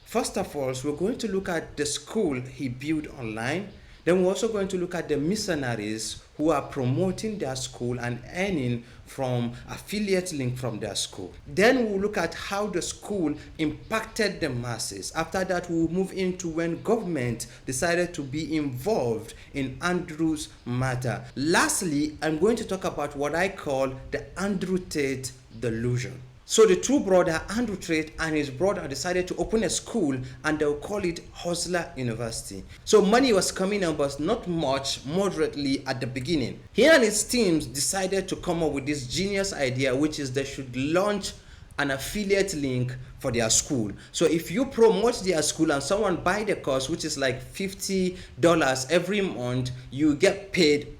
First of all, we're going to look at the school he built online. Then we're also going to look at the missionaries who are promoting their school and earning from affiliate link from their school. Then we'll look at how the school impacted the masses. After that, we'll move into when government decided to be involved in Andrew's matter. Lastly, I'm going to talk about what I call the Andrew Tate delusion. So the two brother, Andrew Tate and his brother, decided to open a school and they'll call it Hustler University. So money was coming in, but not much, moderately at the beginning. He and his teams decided to come up with this genius idea, which is they should launch an affiliate link for their school. So if you promote their school and someone buy the course, which is like $50 every month, you get paid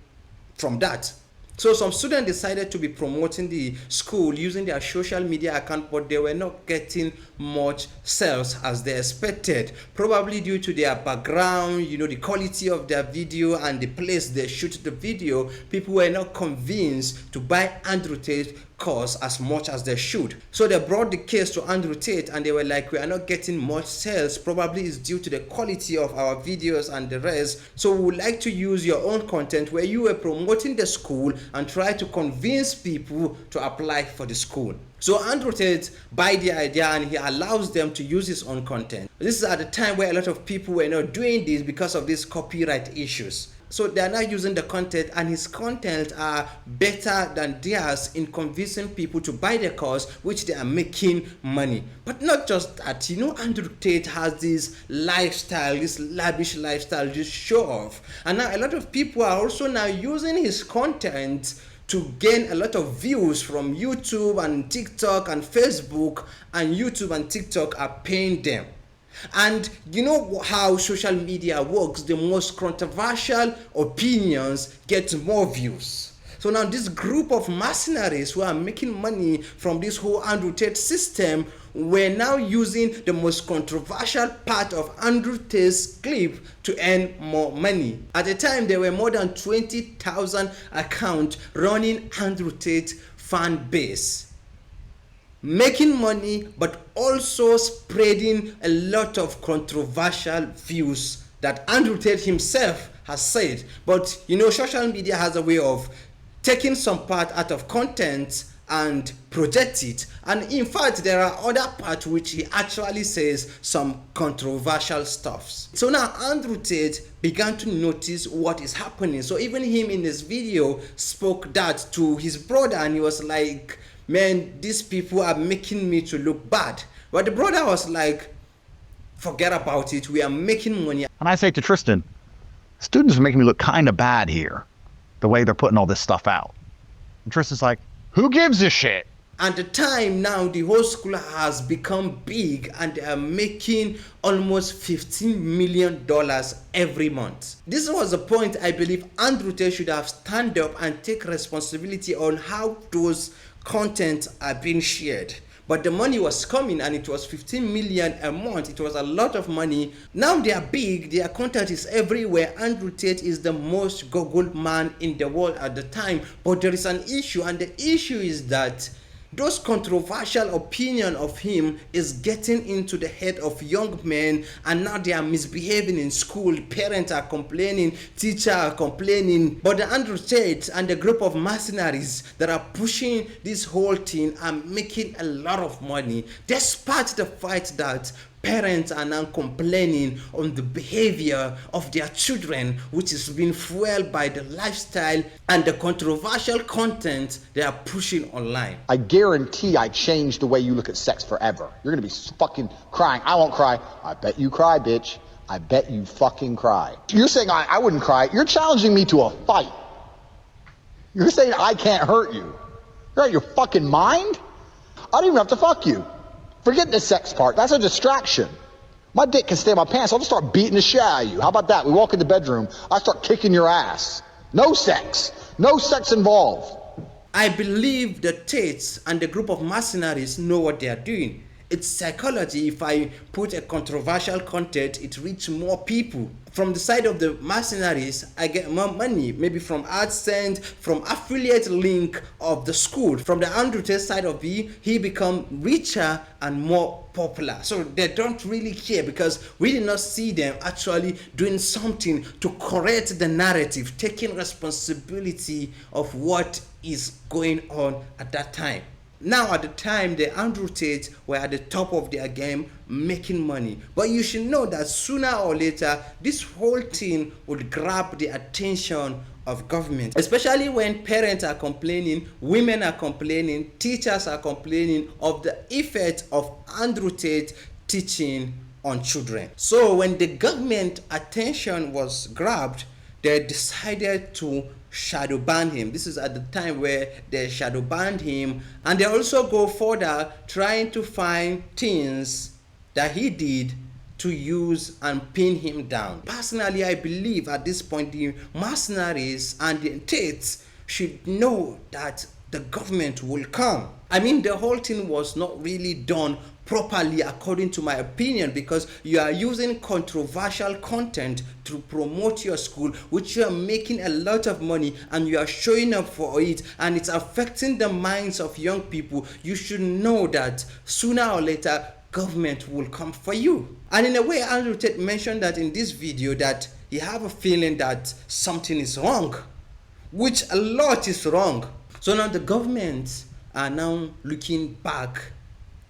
from that. So some students decided to be promoting the school using their social media account, but they were not getting much sales as they expected, probably due to their background, the quality of their video and the place they shoot the video. People were not convinced to buy Andrew Tate course as much as they should. So they brought the case to Andrew Tate and they were like, we are not getting much sales, probably it's due to the quality of our videos and the rest. So we would like to use your own content where you were promoting the school and try to convince people to apply for the school. So Andrew Tate buy the idea and he allows them to use his own content. This is at the time where a lot of people were not doing this because of these copyright issues. So they are not using the content, and his content are better than theirs in convincing people to buy the course, which they are making money. But not just that, Andrew Tate has this lifestyle, this lavish lifestyle, this show off. And now a lot of people are also now using his content to gain a lot of views from YouTube and TikTok and Facebook, and YouTube and TikTok are paying them. And you know how social media works, the most controversial opinions get more views. So now this group of mercenaries who are making money from this whole Andrew Tate system were now using the most controversial part of Andrew Tate's clip to earn more money. At the time, there were more than 20,000 accounts running Andrew Tate fan base, making money, but also spreading a lot of controversial views that Andrew Tate himself has said. But social media has a way of taking some part out of content and project it, and in fact there are other parts which he actually says some controversial stuffs. So now Andrew Tate began to notice what is happening. So even him in this video spoke that to his brother, and he was like, man, these people are making me to look bad. But the brother was like, forget about it, we are making money. And I say to Tristan, students are making me look kind of bad here, the way they're putting all this stuff out. And Tristan's like, who gives a shit? At the time now, the whole school has become big and they are making almost $15 million every month. This was the point I believe Andrew Tate should have stand up and take responsibility on how those content are being shared. But the money was coming and it was 15 million a month. It was a lot of money. Now they are big, their content is everywhere. Andrew Tate is the most Googled man in the world at the time. But there is an issue, and the issue is that those controversial opinion of him is getting into the head of young men, and now they are misbehaving in school. Parents are complaining, teachers are complaining. But the Andrew Tate and the group of mercenaries that are pushing this whole thing are making a lot of money, despite the fact that parents are now complaining on the behavior of their children, which is being fueled by the lifestyle and the controversial content they are pushing online. I guarantee I changed the way you look at sex forever. You're gonna be fucking crying. I won't cry. I bet you cry, bitch. I bet you fucking cry. You're saying I wouldn't cry. You're challenging me to a fight. You're saying I can't hurt you. You're out of your fucking mind? I don't even have to fuck you. Forget the sex part. That's a distraction. My dick can stay in my pants. I'll just start beating the shit out of you. How about that? We walk in the bedroom. I start kicking your ass. No sex. No sex involved. I believe the Tates and the group of mercenaries know what they are doing. It's psychology. If I put a controversial content, it reaches more people. From the side of the mercenaries, I get more money, maybe from AdSense, from affiliate link of the school. From the Andrew Tate side of it, he become richer and more popular. So they don't really care because we did not see them actually doing something to correct the narrative, taking responsibility of what is going on at that time. Now at the time, the Andrew Tate were at the top of their game making money. But you should know that sooner or later, this whole thing would grab the attention of government. Especially when parents are complaining, women are complaining, teachers are complaining of the effect of Andrew Tate teaching on children. So when the government attention was grabbed, they decided to shadow ban him. This is at the time where they shadow banned him, and they also go further trying to find things that he did to use and pin him down. Personally, I believe at this point the mercenaries and the Tates should know that the government will come. I mean, the whole thing was not really done properly according to my opinion, because you are using controversial content to promote your school, which you are making a lot of money and you are showing up for it, and it's affecting the minds of young people. You should know that sooner or later government will come for you. And in a way, Andrew Tate mentioned that in this video, that he have a feeling that something is wrong, which a lot is wrong. So now the government are now looking back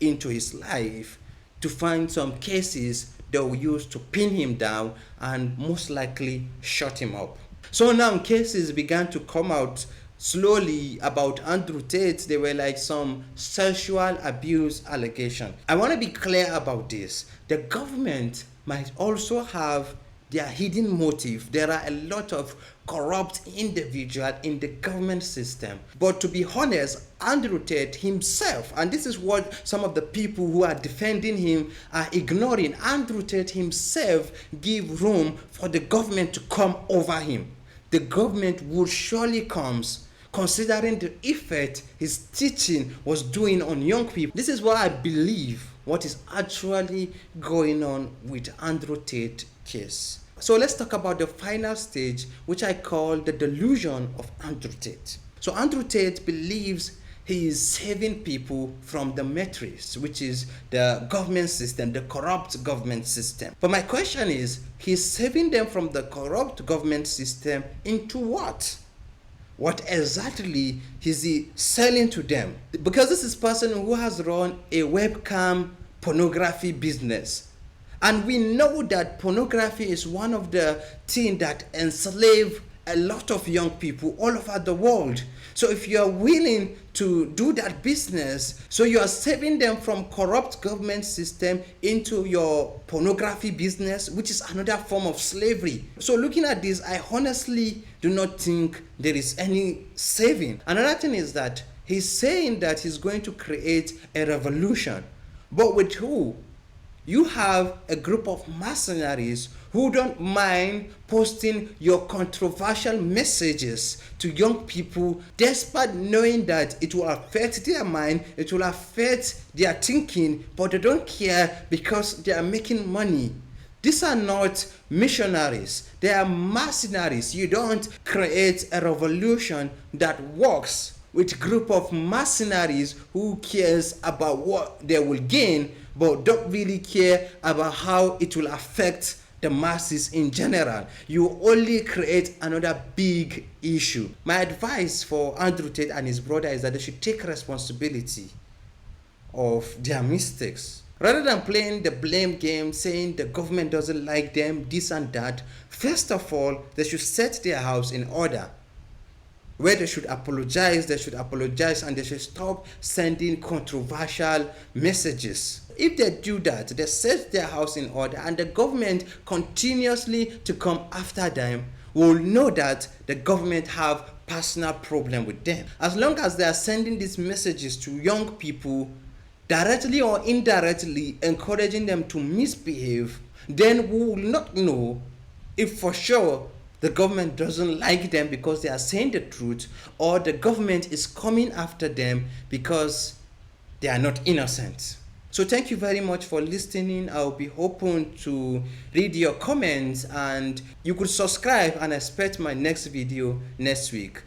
into his life to find some cases they will use to pin him down and most likely shut him up. So now cases began to come out slowly about Andrew Tate. They were like some sexual abuse allegation. I want to be clear about this. The government might also have their hidden motive. There are a lot of corrupt individuals in the government system. But to be honest, Andrew Tate himself, and this is what some of the people who are defending him are ignoring, Andrew Tate himself give room for the government to come over him. The government would surely comes, considering the effect his teaching was doing on young people. This is what I believe what is actually going on with Andrew Tate case. So let's talk about the final stage, which I call the delusion of Andrew Tate. So Andrew Tate believes he is saving people from the matrix, which is the government system, the corrupt government system. But my question is, he's saving them from the corrupt government system into what? What exactly is he selling to them? Because this is a person who has run a webcam pornography business. And we know that pornography is one of the things that enslave a lot of young people all over the world. So if you are willing to do that business, so you are saving them from corrupt government system into your pornography business, which is another form of slavery. So looking at this, I honestly do not think there is any saving. Another thing is that he's saying that he's going to create a revolution. But with who? You have a group of mercenaries who don't mind posting your controversial messages to young people, despite knowing that it will affect their mind, it will affect their thinking, but they don't care because they are making money. These are not missionaries, they are mercenaries. You don't create a revolution that works with a group of mercenaries who cares about what they will gain, but don't really care about how it will affect the masses in general. You only create another big issue. My advice for Andrew Tate and his brother is that they should take responsibility of their mistakes. Rather than playing the blame game, saying the government doesn't like them, this and that, first of all, they should set their house in order. Where they should apologize, and they should stop sending controversial messages. If they do that, they set their house in order, and the government continuously to come after them, will know that the government have personal problem with them. As long as they are sending these messages to young people, directly or indirectly encouraging them to misbehave, then we will not know if for sure the government doesn't like them because they are saying the truth, or the government is coming after them because they are not innocent. So thank you very much for listening. I'll be open to read your comments, and you could subscribe and expect my next video next week.